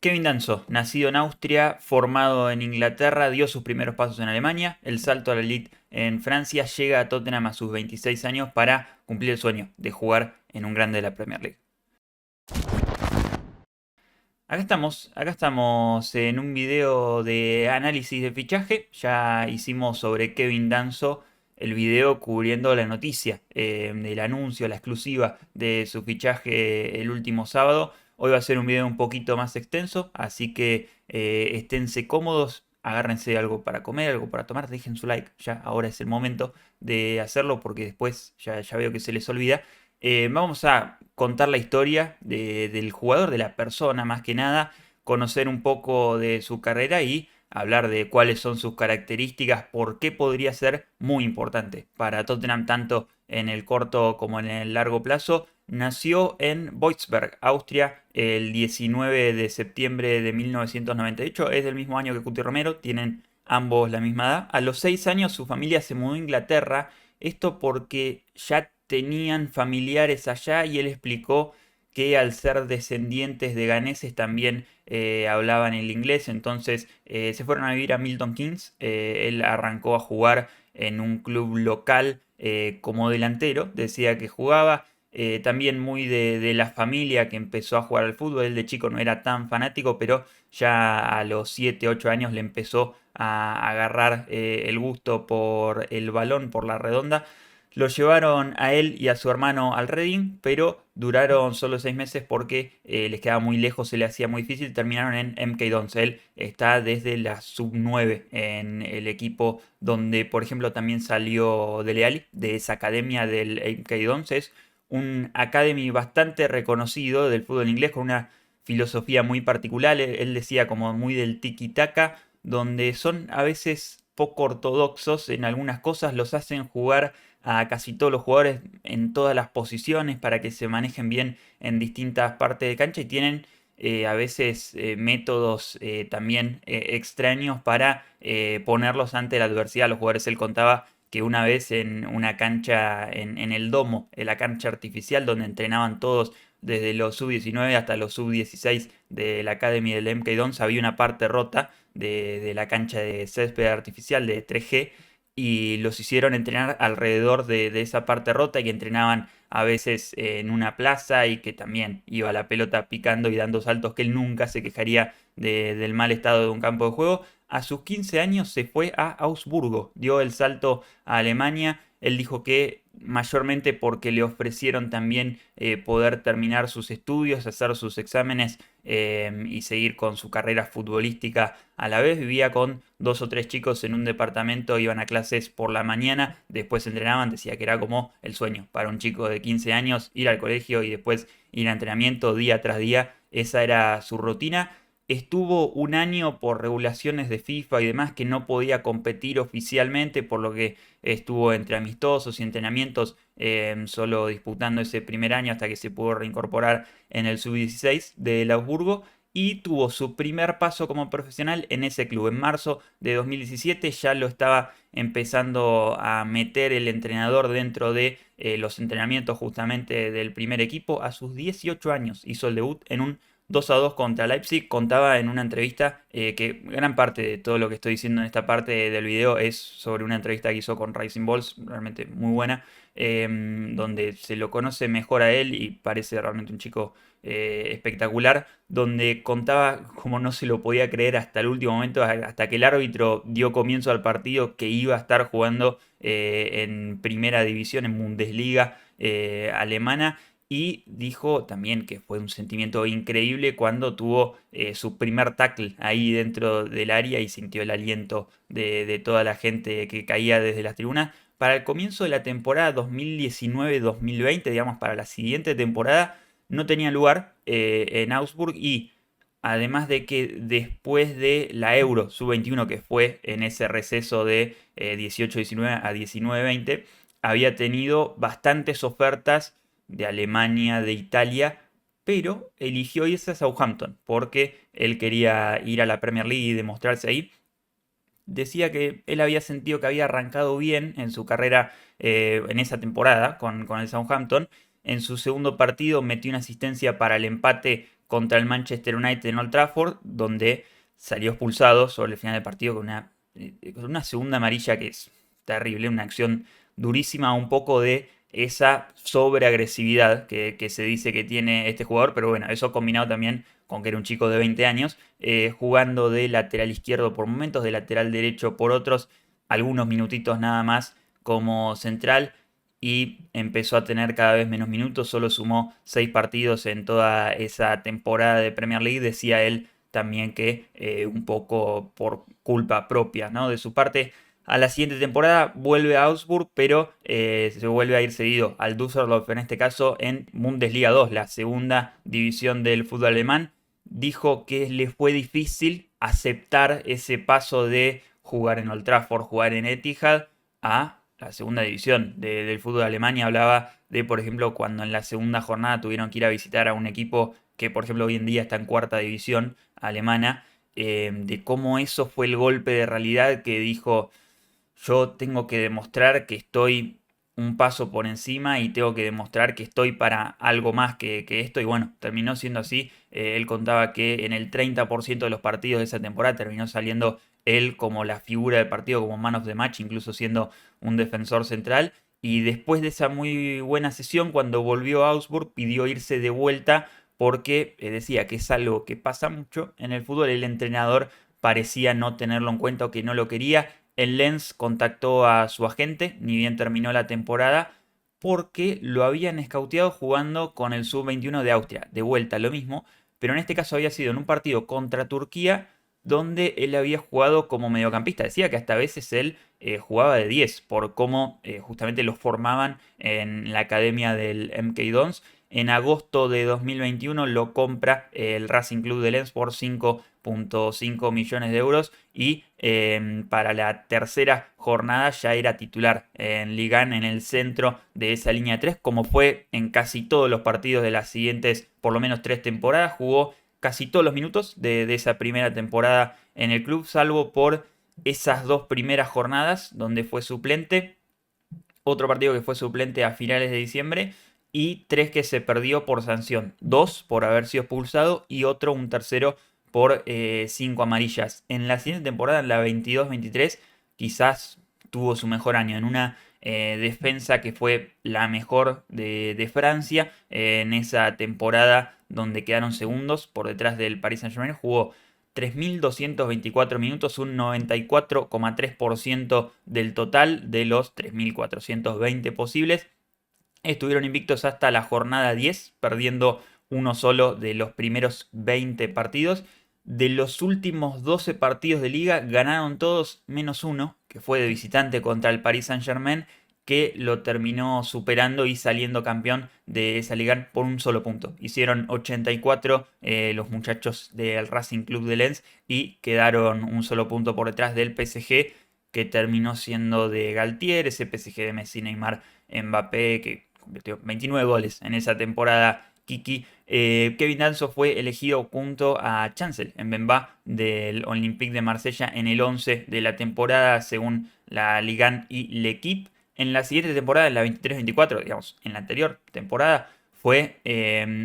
Kevin Danso, nacido en Austria, formado en Inglaterra, dio sus primeros pasos en Alemania, el salto a la elite en Francia, llega a Tottenham a sus 26 años para cumplir el sueño de jugar en un grande de la Premier League. Acá estamos en un video de análisis de fichaje. Ya hicimos sobre Kevin Danso el video cubriendo la noticia del anuncio, la exclusiva de su fichaje el último sábado. Hoy va a ser un video un poquito más extenso, así que esténse cómodos, agárrense algo para comer, algo para tomar, dejen su like. Ya ahora es el momento de hacerlo porque después ya veo que se les olvida. Vamos a contar la historia del jugador, de la persona más que nada, conocer un poco de su carrera y hablar de cuáles son sus características, por qué podría ser muy importante para Tottenham tanto en el corto como en el largo plazo. Nació en Voitsberg, Austria, el 19 de septiembre de 1998. Es del mismo año que Cuti Romero, tienen ambos la misma edad. A los 6 años su familia se mudó a Inglaterra, esto porque ya tenían familiares allá y él explicó que al ser descendientes de ganeses también hablaban el inglés, entonces se fueron a vivir a Milton Keynes. Él arrancó a jugar en un club local como delantero, decía que jugaba. También muy de la familia que empezó a jugar al fútbol. Él de chico no era tan fanático, pero ya a los 7 8 años le empezó a agarrar el gusto por el balón, por la redonda. Lo llevaron a él y a su hermano al Reading, pero duraron solo 6 meses porque les quedaba muy lejos, se le hacía muy difícil. Terminaron en MK Dons. Él está desde la sub-9 en el equipo donde, por ejemplo, también salió Dele Alli, de esa academia del MK Dons. Es un academy bastante reconocido del fútbol inglés con una filosofía muy particular. Él decía como muy del tiki-taka, donde son a veces poco ortodoxos en algunas cosas, los hacen jugar a casi todos los jugadores en todas las posiciones para que se manejen bien en distintas partes de cancha y tienen a veces métodos también extraños para ponerlos ante la adversidad. Los jugadores, él contaba que una vez en una cancha, en el domo, en la cancha artificial donde entrenaban todos desde los sub-19 hasta los sub-16 de la Academy del MK Dons, había una parte rota de la cancha de césped artificial de 3G y los hicieron entrenar alrededor de esa parte rota y que entrenaban a veces en una plaza y que también iba la pelota picando y dando saltos, que él nunca se quejaría del mal estado de un campo de juego. A sus 15 años se fue a Augsburgo, dio el salto a Alemania. Él dijo que mayormente porque le ofrecieron también poder terminar sus estudios, hacer sus exámenes y seguir con su carrera futbolística a la vez. Vivía con 2 o 3 chicos en un departamento, iban a clases por la mañana, después entrenaban. Decía que era como el sueño para un chico de 15 años, ir al colegio y después ir a entrenamiento día tras día. Esa era su rutina. Estuvo un año por regulaciones de FIFA y demás que no podía competir oficialmente, por lo que estuvo entre amistosos y entrenamientos, solo disputando ese primer año hasta que se pudo reincorporar en el sub-16 del Augsburgo y tuvo su primer paso como profesional en ese club. En marzo de 2017 ya lo estaba empezando a meter el entrenador dentro de los entrenamientos justamente del primer equipo. A sus 18 años hizo el debut en un 2-2 contra Leipzig. Contaba en una entrevista que gran parte de todo lo que estoy diciendo en esta parte del video es sobre una entrevista que hizo con Rising Balls, realmente muy buena, donde se lo conoce mejor a él y parece realmente un chico espectacular, donde contaba como no se lo podía creer hasta el último momento, hasta que el árbitro dio comienzo al partido, que iba a estar jugando en primera división, en Bundesliga alemana. Y dijo también que fue un sentimiento increíble cuando tuvo su primer tackle ahí dentro del área y sintió el aliento de toda la gente que caía desde las tribunas. Para el comienzo de la temporada 2019-2020, digamos, para la siguiente temporada, no tenía lugar en Augsburg y además de que después de la Euro Sub-21, que fue en ese receso de 18-19 a 19-20, había tenido bastantes ofertas de Alemania, de Italia, pero eligió irse a Southampton porque él quería ir a la Premier League y demostrarse ahí. Decía que él había sentido que había arrancado bien en su carrera en esa temporada con el Southampton. En su segundo partido metió una asistencia para el empate contra el Manchester United en Old Trafford, donde salió expulsado sobre el final del partido con una segunda amarilla que es terrible, una acción durísima, un poco de esa sobreagresividad que se dice que tiene este jugador, pero bueno, eso combinado también con que era un chico de 20 años, jugando de lateral izquierdo por momentos, de lateral derecho por otros, algunos minutitos nada más como central y empezó a tener cada vez menos minutos, solo sumó 6 partidos en toda esa temporada de Premier League, decía él también que un poco por culpa propia, ¿no? De su parte. A la siguiente temporada vuelve a Augsburg, pero se vuelve a ir cedido al Düsseldorf, en este caso en Bundesliga 2, la segunda división del fútbol alemán. Dijo que le fue difícil aceptar ese paso de jugar en Old Trafford, jugar en Etihad, a la segunda división del fútbol alemán, y hablaba de, por ejemplo, cuando en la segunda jornada tuvieron que ir a visitar a un equipo que, por ejemplo, hoy en día está en cuarta división alemana, de cómo eso fue el golpe de realidad que dijo: yo tengo que demostrar que estoy un paso por encima y tengo que demostrar que estoy para algo más que esto. Y bueno, terminó siendo así. Él contaba que en el 30% de los partidos de esa temporada terminó saliendo él como la figura del partido, como man of the match, incluso siendo un defensor central. Y después de esa muy buena sesión, cuando volvió a Augsburg, pidió irse de vuelta porque decía que es algo que pasa mucho en el fútbol. El entrenador parecía no tenerlo en cuenta o que no lo quería. El Lens contactó a su agente, ni bien terminó la temporada, porque lo habían escauteado jugando con el sub-21 de Austria. De vuelta lo mismo, pero en este caso había sido en un partido contra Turquía, donde él había jugado como mediocampista. Decía que hasta a veces él jugaba de 10, por cómo justamente lo formaban en la academia del MK Dons. En agosto de 2021 lo compra el Racing Club de Lens por 5,5 millones de euros y para la tercera jornada ya era titular en Liga en el centro de esa línea de 3, como fue en casi todos los partidos de las siguientes por lo menos 3 temporadas. Jugó casi todos los minutos de esa primera temporada en el club, salvo por esas 2 primeras jornadas donde fue suplente, otro partido que fue suplente a finales de diciembre y 3 que se perdió por sanción, 2 por haber sido expulsado y un tercero por 5 amarillas. En la siguiente temporada, en la 22-23, quizás tuvo su mejor año en una defensa que fue la mejor de Francia. En esa temporada donde quedaron segundos por detrás del Paris Saint-Germain, jugó 3.224 minutos, un 94,3% del total de los 3.420 posibles. Estuvieron invictos hasta la jornada 10, perdiendo uno solo de los primeros 20 partidos. De los últimos 12 partidos de liga, ganaron todos menos uno, que fue de visitante contra el Paris Saint-Germain, que lo terminó superando y saliendo campeón de esa liga por un solo punto. Hicieron 84 los muchachos del Racing Club de Lens y quedaron un solo punto por detrás del PSG, que terminó siendo de Galtier, ese PSG de Messi, Neymar, Mbappé, que convirtió 29 goles en esa temporada. Kiki. Kevin Danso fue elegido junto a Chancel Mbemba del Olympique de Marsella en el 11 de la temporada, según la Ligue 1 y L'Equipe. En la siguiente temporada, en la 23-24, digamos, en la anterior temporada, fue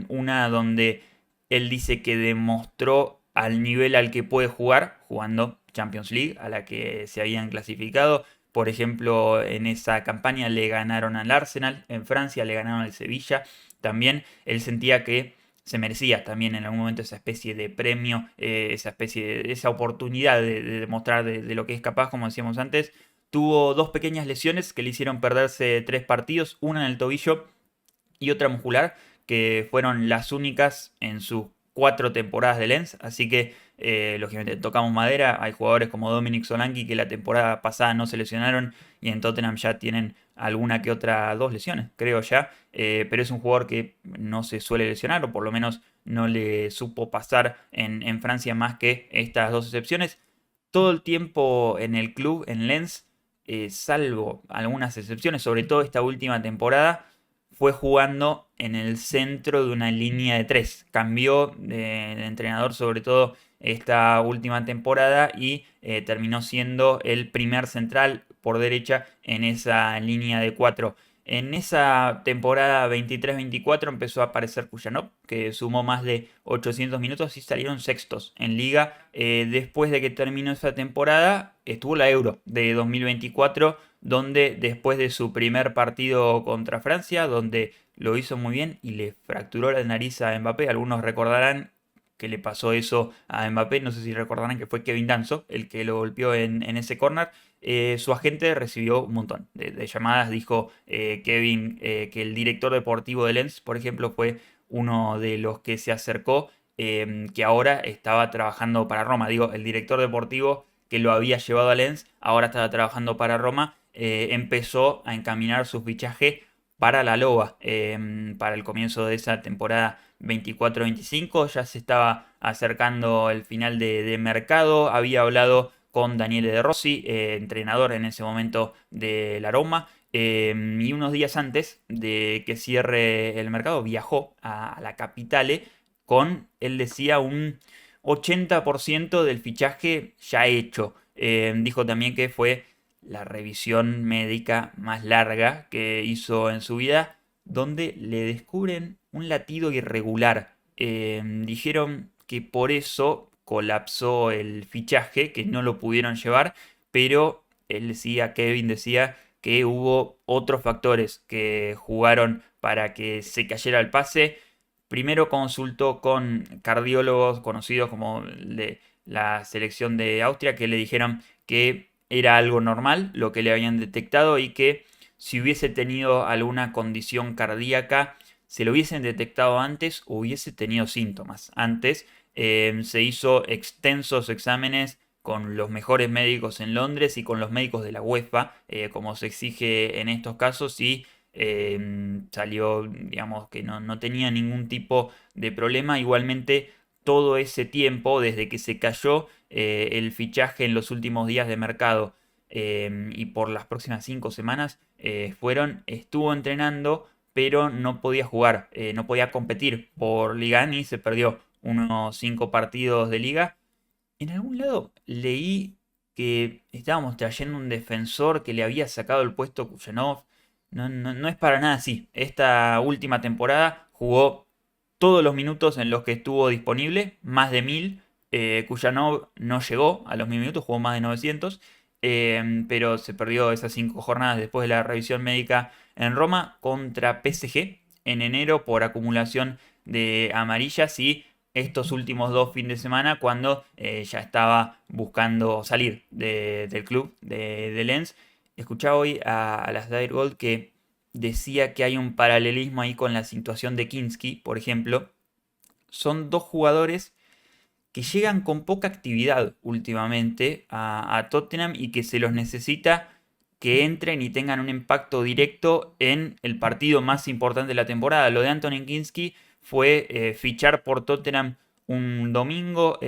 una donde él dice que demostró al nivel al que puede jugar, jugando Champions League, a la que se habían clasificado. Por ejemplo, en esa campaña le ganaron al Arsenal, en Francia le ganaron al Sevilla. También él sentía que se merecía también en algún momento esa especie de premio, esa especie de esa oportunidad de demostrar de lo que es capaz, como decíamos antes. Tuvo 2 pequeñas lesiones que le hicieron perderse 3 partidos, una en el tobillo y otra muscular, que fueron las únicas en sus 4 temporadas de Lens. Así que, lógicamente, tocamos madera. Hay jugadores como Dominic Solanke que la temporada pasada no se lesionaron y en Tottenham ya tienen alguna que otra 2 lesiones, creo ya. Pero es un jugador que no se suele lesionar, o por lo menos no le supo pasar en Francia más que estas 2 excepciones. Todo el tiempo en el club, en Lens, salvo algunas excepciones, sobre todo esta última temporada, fue jugando en el centro de una línea de 3. Cambió de entrenador sobre todo esta última temporada y terminó siendo el primer central por derecha en esa línea de 4. En esa temporada 23-24 empezó a aparecer Kujanov, que sumó más de 800 minutos y salieron sextos en liga. Después de que terminó esa temporada, estuvo la Euro de 2024, donde después de su primer partido contra Francia, donde lo hizo muy bien y le fracturó la nariz a Mbappé. Algunos recordarán que le pasó eso a Mbappé, no sé si recordarán que fue Kevin Danso el que lo golpeó en ese córner. Su agente recibió un montón de llamadas, dijo Kevin que el director deportivo de Lens, por ejemplo, fue uno de los que se acercó, que ahora estaba trabajando para Roma. Digo, el director deportivo que lo había llevado a Lens, ahora estaba trabajando para Roma, empezó a encaminar su fichaje para la Loba, para el comienzo de esa temporada 24-25. Ya se estaba acercando el final de mercado, había hablado con Daniele De Rossi, entrenador en ese momento de la Roma, y unos días antes de que cierre el mercado viajó a la Capitale con, él decía, un 80% del fichaje ya hecho. Dijo también que fue la revisión médica más larga que hizo en su vida, donde le descubren un latido irregular. Dijeron que por eso colapsó el fichaje, que no lo pudieron llevar, pero él decía, Kevin decía que hubo otros factores que jugaron para que se cayera el pase. Primero consultó con cardiólogos conocidos como de la selección de Austria, que le dijeron que era algo normal lo que le habían detectado y que si hubiese tenido alguna condición cardíaca se lo hubiesen detectado antes o hubiese tenido síntomas antes. Se hizo extensos exámenes con los mejores médicos en Londres y con los médicos de la UEFA, como se exige en estos casos, y salió, digamos, que no tenía ningún tipo de problema. Igualmente, todo ese tiempo, desde que se cayó el fichaje en los últimos días de mercado y por las próximas 5 semanas, estuvo entrenando, pero no podía jugar, no podía competir por Liga y se perdió unos 5 partidos de liga. En algún lado leí que estábamos trayendo un defensor que le había sacado el puesto a Kujanov. No es para nada así. Esta última temporada jugó todos los minutos en los que estuvo disponible, más de 1000. Kujanov no llegó a los 1000 minutos, jugó más de 900. Pero se perdió esas 5 jornadas después de la revisión médica en Roma contra PSG en enero por acumulación de amarillas y estos últimos 2 fines de semana cuando ya estaba buscando salir del club de Lens. Escuchaba hoy a las Dire Gold que decía que hay un paralelismo ahí con la situación de Kinski, por ejemplo. Son dos jugadores que llegan con poca actividad últimamente a Tottenham y que se los necesita que entren y tengan un impacto directo en el partido más importante de la temporada. Lo de Anthony Kinski fue fichar por Tottenham un domingo,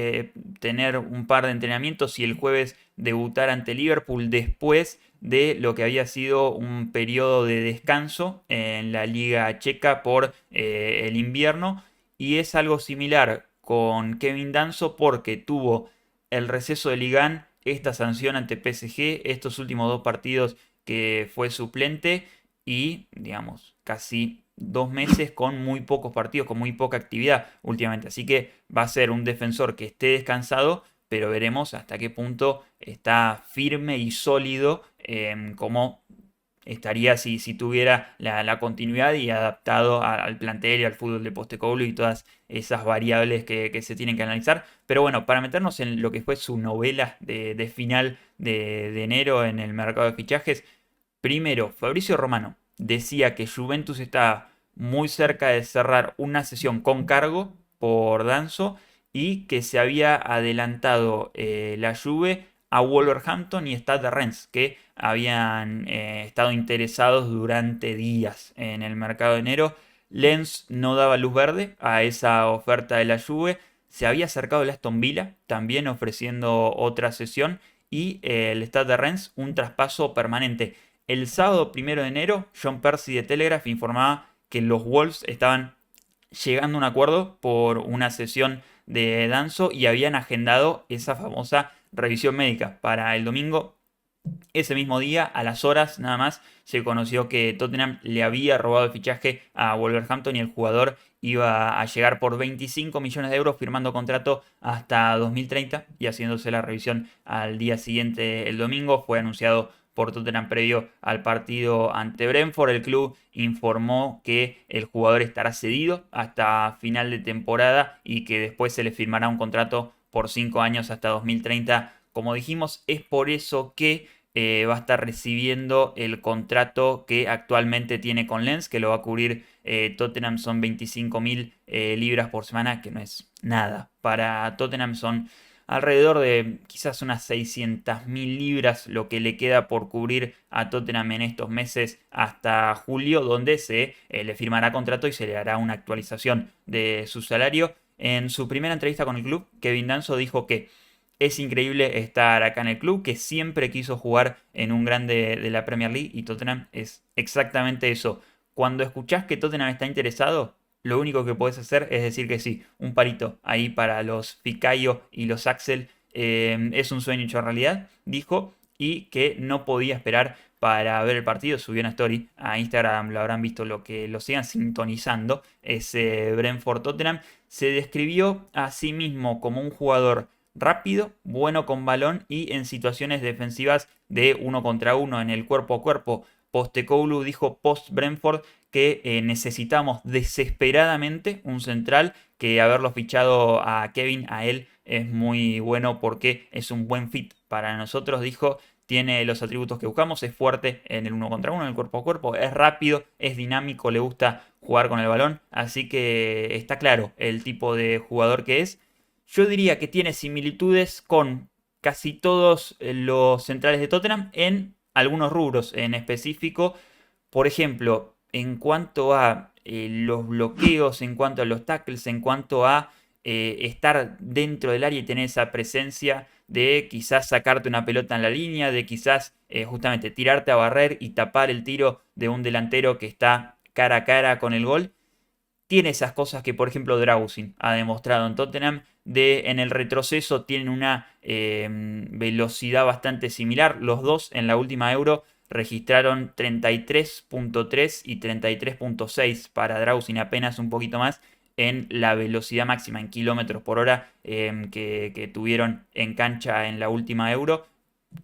tener un par de entrenamientos y el jueves debutar ante Liverpool después de lo que había sido un periodo de descanso en la Liga Checa por el invierno. Y es algo similar con Kevin Danso porque tuvo el receso de Ligan, esta sanción ante PSG, estos últimos 2 partidos que fue suplente y, digamos, casi 2 meses con muy pocos partidos, con muy poca actividad últimamente. Así que va a ser un defensor que esté descansado, pero veremos hasta qué punto está firme y sólido como estaría si tuviera la continuidad y adaptado al plantel y al fútbol de Postecoglou y todas esas variables que se tienen que analizar. Pero bueno, para meternos en lo que fue su novela de final de enero en el mercado de fichajes, primero, Fabrizio Romano decía que Juventus está muy cerca de cerrar una sesión con cargo por Danso y que se había adelantado la Juve a Wolverhampton y Stade Rennes, que habían estado interesados durante días en el mercado de enero. Lens no daba luz verde a esa oferta de la Juve. Se había acercado el Aston Villa, también ofreciendo otra sesión, y el Stade Rennes un traspaso permanente. El sábado 1 de enero, John Percy de Telegraph informaba que los Wolves estaban llegando a un acuerdo por una sesión de Danso y habían agendado esa famosa revisión médica para el domingo. Ese mismo día, a las horas nada más, se conoció que Tottenham le había robado el fichaje a Wolverhampton y el jugador iba a llegar por 25 millones de euros firmando contrato hasta 2030 y haciéndose la revisión al día siguiente el domingo. Fue anunciado por Tottenham previo al partido ante Brentford. El club informó que el jugador estará cedido hasta final de temporada y que después se le firmará un contrato por 5 años hasta 2030. Como dijimos, es por eso que va a estar recibiendo el contrato que actualmente tiene con Lens, que lo va a cubrir Tottenham. Son 25.000 libras por semana, que no es nada. Para Tottenham son alrededor de quizás unas 600.000 libras lo que le queda por cubrir a Tottenham en estos meses hasta julio, donde se le firmará contrato y se le hará una actualización de su salario. En su primera entrevista con el club, Kevin Danso dijo que es increíble estar acá en el club, que siempre quiso jugar en un grande de la Premier League y Tottenham es exactamente eso. Cuando escuchás que Tottenham está interesado, lo único que puedes hacer es decir que sí. Un palito ahí para los Picayo y los Axel. Es un sueño hecho realidad, dijo, y que no podía esperar para ver el partido. Subió una story a Instagram, lo habrán visto, lo que lo sigan sintonizando, ese Brentford Tottenham. Se describió a sí mismo como un jugador rápido, bueno con balón y en situaciones defensivas de uno contra uno en el cuerpo a cuerpo. Postecoglou dijo post Brentford que necesitamos desesperadamente un central, que haberlo fichado a Kevin, a él, es muy bueno porque es un buen fit para nosotros, dijo. Tiene los atributos que buscamos, es fuerte en el uno contra uno, en el cuerpo a cuerpo, es rápido, es dinámico, le gusta jugar con el balón, así que está claro el tipo de jugador que es. Yo diría que tiene similitudes con casi todos los centrales de Tottenham en algunos rubros en específico. Por ejemplo, en cuanto a los bloqueos, en cuanto a los tackles, en cuanto a estar dentro del área y tener esa presencia de quizás sacarte una pelota en la línea, de quizás justamente tirarte a barrer y tapar el tiro de un delantero que está cara a cara con el gol. Tiene esas cosas que, por ejemplo, Dragusin ha demostrado en Tottenham. En el retroceso tienen una velocidad bastante similar. Los dos en la última Euro registraron 33.3 y 33.6 para Dragusin, apenas un poquito más en la velocidad máxima en kilómetros por hora que tuvieron en cancha en la última Euro.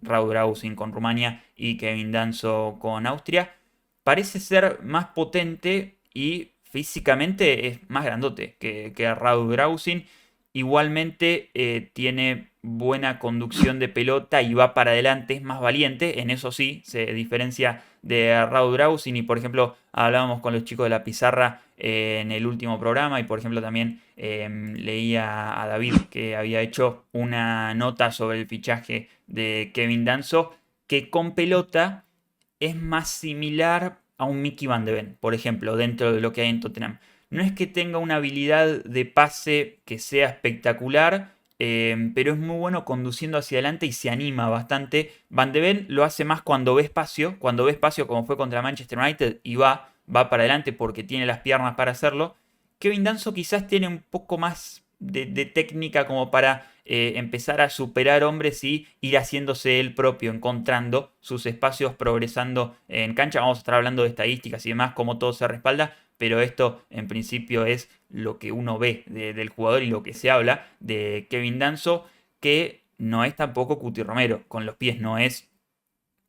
Raúl Dragusin con Rumania y Kevin Danso con Austria. Parece ser más potente y físicamente es más grandote que Raúl Dragusin. Igualmente tiene buena conducción de pelota y va para adelante, es más valiente. En eso sí, se diferencia de Raúl Dragusin. Y por ejemplo, hablábamos con los chicos de la pizarra en el último programa. Y por ejemplo, también leía a David que había hecho una nota sobre el fichaje de Kevin Danso, que con pelota es más similar a un Mickey Van de Ven, por ejemplo, dentro de lo que hay en Tottenham. No es que tenga una habilidad de pase que sea espectacular, pero es muy bueno conduciendo hacia adelante y se anima bastante. Van de Ven lo hace más cuando ve espacio como fue contra Manchester United y va para adelante porque tiene las piernas para hacerlo. Kevin Danso quizás tiene un poco más de técnica como para empezar a superar hombres y ir haciéndose él propio, encontrando sus espacios, progresando en cancha. Vamos a estar hablando de estadísticas y demás, cómo todo se respalda, pero esto en principio es lo que uno ve del jugador y lo que se habla de Kevin Danso, que no es tampoco Cuti Romero, con los pies no es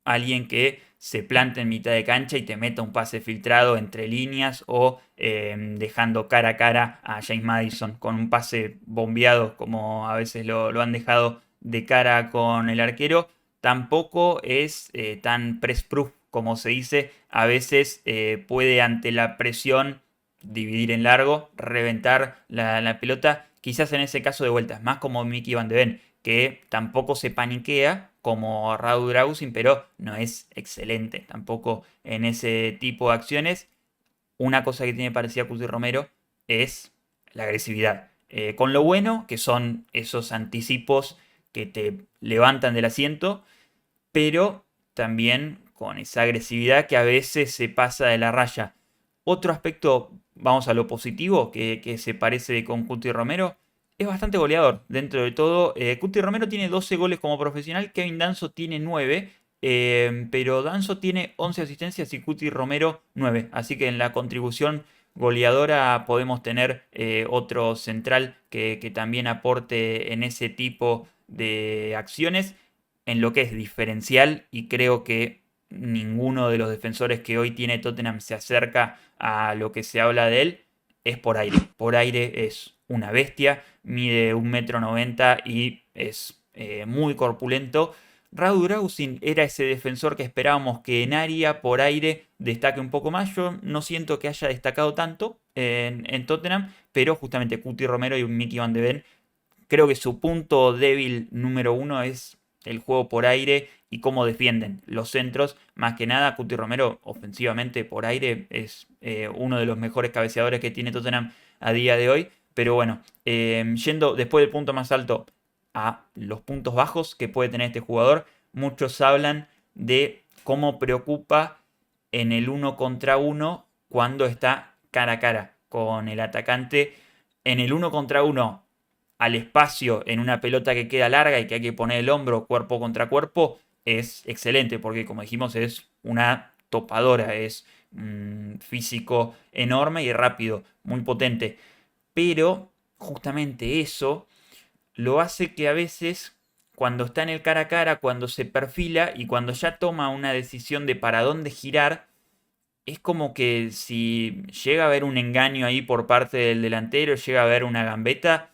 alguien que se plante en mitad de cancha y te meta un pase filtrado entre líneas o dejando cara a cara a James Maddison con un pase bombeado como a veces lo han dejado de cara con el arquero. Tampoco es tan press-proof como se dice. A veces puede ante la presión dividir en largo, reventar la pelota. Quizás en ese caso de vuelta es más como Mickey Van de Ven, que tampoco se paniquea como Raúl Dragusin, pero no es excelente tampoco en ese tipo de acciones. Una cosa que tiene parecida a Cuti Romero es la agresividad. Con lo bueno, que son esos anticipos que te levantan del asiento, pero también con esa agresividad que a veces se pasa de la raya. Otro aspecto, vamos a lo positivo, que se parece con Cuti Romero, es bastante goleador dentro de todo. Cuti Romero tiene 12 goles como profesional, Kevin Danso tiene 9. Pero Danso tiene 11 asistencias y Cuti Romero 9. Así que en la contribución goleadora podemos tener otro central que también aporte en ese tipo de acciones, en lo que es diferencial, y creo que ninguno de los defensores que hoy tiene Tottenham se acerca a lo que se habla de él. Es por aire. Por aire es una bestia, mide 1,90 m y es muy corpulento. Radu Dragusin era ese defensor que esperábamos que en área, por aire, destaque un poco más. Yo no siento que haya destacado tanto en Tottenham, pero justamente Cuti Romero y Mickey Van de Ven, creo que su punto débil número uno es el juego por aire y cómo defienden los centros. Más que nada, Cuti Romero ofensivamente por aire es uno de los mejores cabeceadores que tiene Tottenham a día de hoy. Pero bueno, yendo después del punto más alto a los puntos bajos que puede tener este jugador, muchos hablan de cómo preocupa en el uno contra uno cuando está cara a cara con el atacante. En el uno contra uno al espacio en una pelota que queda larga y que hay que poner el hombro cuerpo contra cuerpo, es excelente porque, como dijimos, es una topadora, es físico enorme y rápido, muy potente. Pero justamente eso lo hace que a veces, cuando está en el cara a cara, cuando se perfila y cuando ya toma una decisión de para dónde girar, es como que si llega a haber un engaño ahí por parte del delantero, llega a haber una gambeta,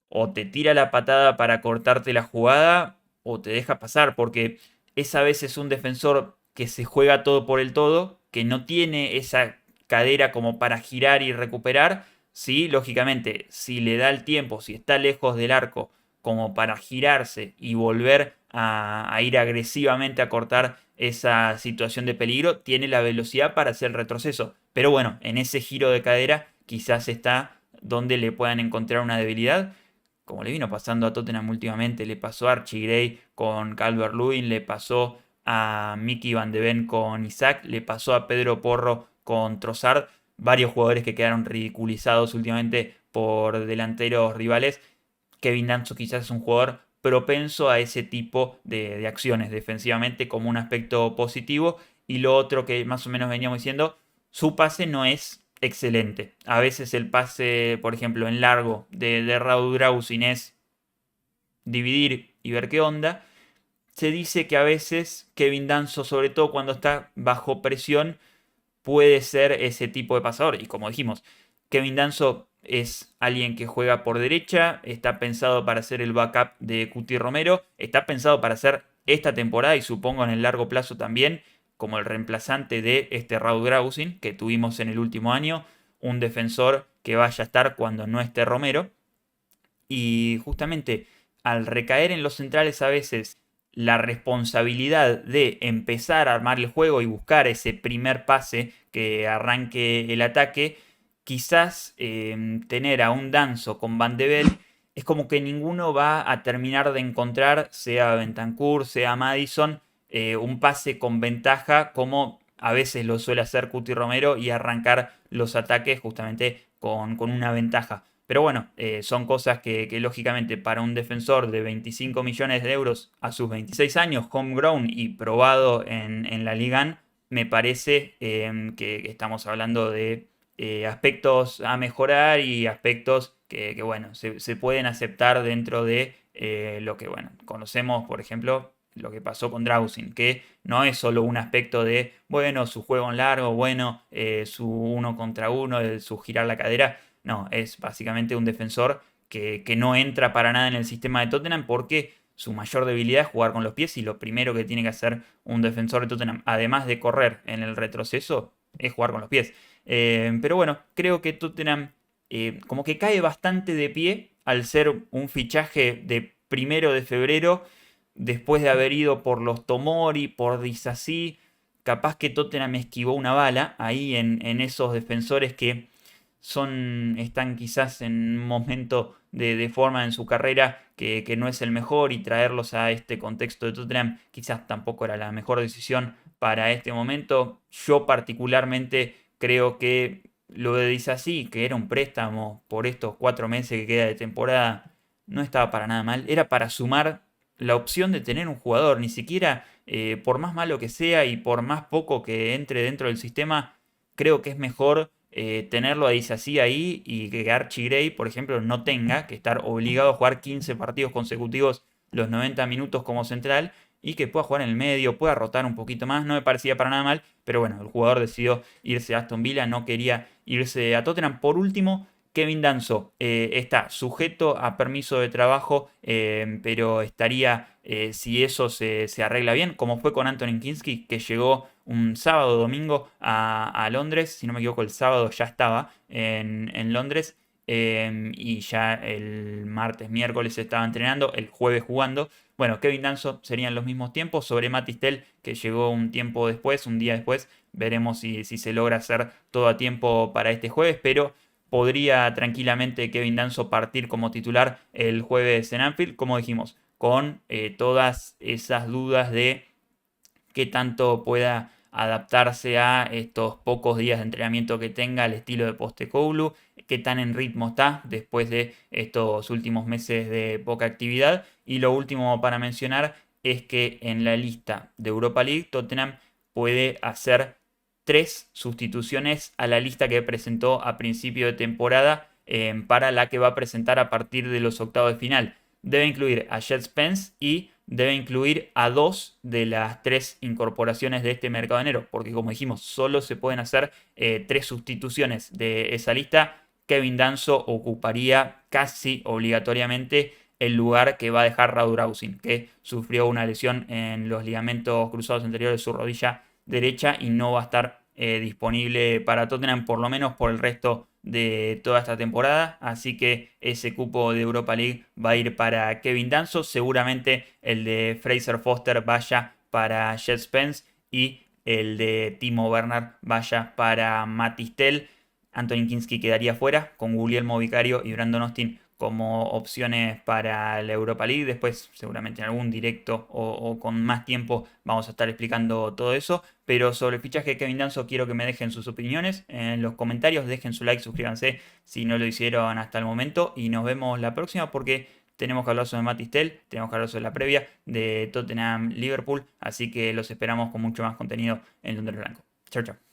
o te tira la patada para cortarte la jugada, o te deja pasar, porque es a veces un defensor que se juega todo por el todo, que no tiene esa cadera como para girar y recuperar. Sí, lógicamente, si le da el tiempo, si está lejos del arco como para girarse y volver a ir agresivamente a cortar esa situación de peligro, tiene la velocidad para hacer el retroceso. Pero bueno, en ese giro de cadera quizás está donde le puedan encontrar una debilidad, como le vino pasando a Tottenham últimamente. Le pasó a Archie Gray con Calvert-Lewin, le pasó a Mickey Van de Ven con Isaac, le pasó a Pedro Porro con Trossard, varios jugadores que quedaron ridiculizados últimamente por delanteros rivales. Kevin Danso quizás es un jugador propenso a ese tipo de acciones defensivamente como un aspecto positivo. Y lo otro que más o menos veníamos diciendo, su pase no es excelente. A veces el pase, por ejemplo, en largo de Radu Dragusin es dividir y ver qué onda. Se dice que a veces Kevin Danso, sobre todo cuando está bajo presión, puede ser ese tipo de pasador. Y como dijimos, Kevin Danso es alguien que juega por derecha, está pensado para ser el backup de Cuti Romero, está pensado para ser esta temporada y supongo en el largo plazo también como el reemplazante de este Raúl Grausin que tuvimos en el último año, un defensor que vaya a estar cuando no esté Romero. Y justamente al recaer en los centrales a veces la responsabilidad de empezar a armar el juego y buscar ese primer pase que arranque el ataque, quizás tener a un Danso con Van de Ven es como que ninguno va a terminar de encontrar, sea Bentancur, sea Maddison, un pase con ventaja como a veces lo suele hacer Cuti Romero y arrancar los ataques justamente con una ventaja. Pero bueno, son cosas que lógicamente para un defensor de 25 millones de euros a sus 26 años, homegrown y probado en la Liga, me parece que estamos hablando de aspectos a mejorar y aspectos que, bueno, se pueden aceptar dentro de lo que, bueno, conocemos, por ejemplo, lo que pasó con Dragusin, que no es solo un aspecto de, bueno, su juego en largo, bueno, su uno contra uno, su girar la cadera. No, es básicamente un defensor que no entra para nada en el sistema de Tottenham porque su mayor debilidad es jugar con los pies y lo primero que tiene que hacer un defensor de Tottenham, además de correr en el retroceso, es jugar con los pies. Pero bueno, creo que Tottenham como que cae bastante de pie al ser un fichaje de 1 de febrero, después de haber ido por los Tomori, por Disasi. Capaz que Tottenham esquivó una bala ahí en esos defensores que están quizás en un momento de forma en su carrera que no es el mejor, y traerlos a este contexto de Tottenham quizás tampoco era la mejor decisión para este momento. Yo particularmente creo que lo de Disasi, que era un préstamo por estos 4 meses que queda de temporada, no estaba para nada mal. Era para sumar la opción de tener un jugador, ni siquiera por más malo que sea y por más poco que entre dentro del sistema, creo que es mejor tenerlo a Disasi ahí y que Archie Gray, por ejemplo, no tenga que estar obligado a jugar 15 partidos consecutivos los 90 minutos como central y que pueda jugar en el medio, pueda rotar un poquito más. No me parecía para nada mal, pero bueno, el jugador decidió irse a Aston Villa, no quería irse a Tottenham. Por último, Kevin Danso está sujeto a permiso de trabajo, pero estaría, si eso se arregla bien, como fue con Anthony Kinski, que llegó un sábado o domingo a Londres, si no me equivoco, el sábado ya estaba en Londres. Y ya el martes, miércoles estaba entrenando, el jueves jugando. Bueno, Kevin Danso serían los mismos tiempos sobre Matistel, que llegó un tiempo después, un día después. Veremos si se logra hacer todo a tiempo para este jueves, pero podría tranquilamente Kevin Danso partir como titular el jueves en Anfield, como dijimos, con todas esas dudas de qué tanto pueda adaptarse a estos pocos días de entrenamiento que tenga al estilo de Postecoglou, qué tan en ritmo está después de estos últimos meses de poca actividad. Y lo último para mencionar es que en la lista de Europa League Tottenham puede hacer 3 sustituciones a la lista que presentó a principio de temporada para la que va a presentar a partir de los octavos de final. Debe incluir a Jet Spence y debe incluir a 2 de las 3 incorporaciones de este mercado de enero, porque como dijimos, solo se pueden hacer 3 sustituciones de esa lista. Kevin Danso ocuparía casi obligatoriamente el lugar que va a dejar Radu Rausin, que sufrió una lesión en los ligamentos cruzados anteriores de su rodilla derecha y no va a estar disponible para Tottenham por lo menos por el resto de toda esta temporada, así que ese cupo de Europa League va a ir para Kevin Danso, seguramente el de Fraser Foster vaya para Jet Spence y el de Timo Werner vaya para Matistel. Anthony Kinski quedaría fuera con Guglielmo Vicario y Brandon Austin como opciones para la Europa League. Después, seguramente en algún directo o con más tiempo, vamos a estar explicando todo eso. Pero sobre el fichaje de Kevin Danso, quiero que me dejen sus opiniones en los comentarios. Dejen su like, suscríbanse si no lo hicieron hasta el momento. Y nos vemos la próxima porque tenemos que hablar sobre Matistel, tenemos que hablar sobre la previa de Tottenham Liverpool. Así que los esperamos con mucho más contenido en Londres Blanco. Chao, chao.